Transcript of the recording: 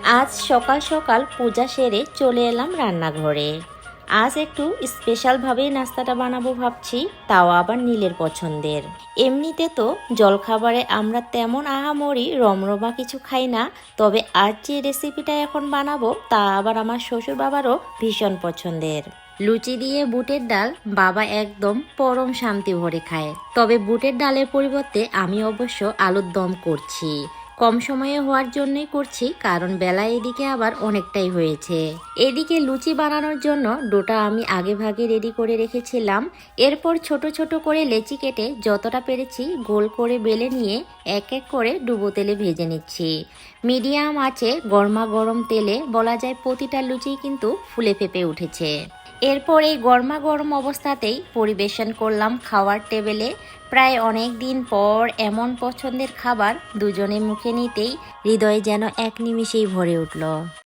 আজ সকাল সকাল পূজা সেরে চলে এলাম রান্নাঘরে। আজ একটু স্পেশালভাবেই নাস্তাটা বানাবো ভাবছি, তাও আবার নীলের পছন্দের। এমনিতে তো জলখাবারে আমরা তেমন আহামরি রমরমা কিছু খাই না, তবে আজ যে রেসিপিটা এখন বানাবো তা আবার আমার শ্বশুর বাবারও ভীষণ পছন্দের। লুচি দিয়ে বুটের ডাল বাবা একদম পরম শান্তি ভরে খায়। তবে বুটের ডালের পরিবর্তে আমি অবশ্য আলুর দম করছি। কম সময়ে হওয়ার জন্যই করছি, কারণ বেলা এদিকে আবার অনেকটাই হয়েছে। এদিকে লুচি বানানোর জন্য ডোটা আমি আগে ভাগে রেডি করে রেখেছিলাম। এরপর ছোট ছোট করে লেচি কেটে যতটা পেরেছি গোল করে বেলে নিয়ে এক এক করে ডুবো তেলে ভেজে নিচ্ছি। মিডিয়াম আঁচে গরমা গরম তেলে বলা যায় প্রতিটা লুচি কিন্তু ফুলে ফেপে উঠেছে। এরপর এই গরমা গরম অবস্থাতেই পরিবেশন করলাম খাওয়ার টেবিলে। প্রায় অনেক দিন পর এমন পছন্দের খাবার দুজনে মুখে নিতেই হৃদয়ে যেন এক নিমিষেই ভরে উঠল।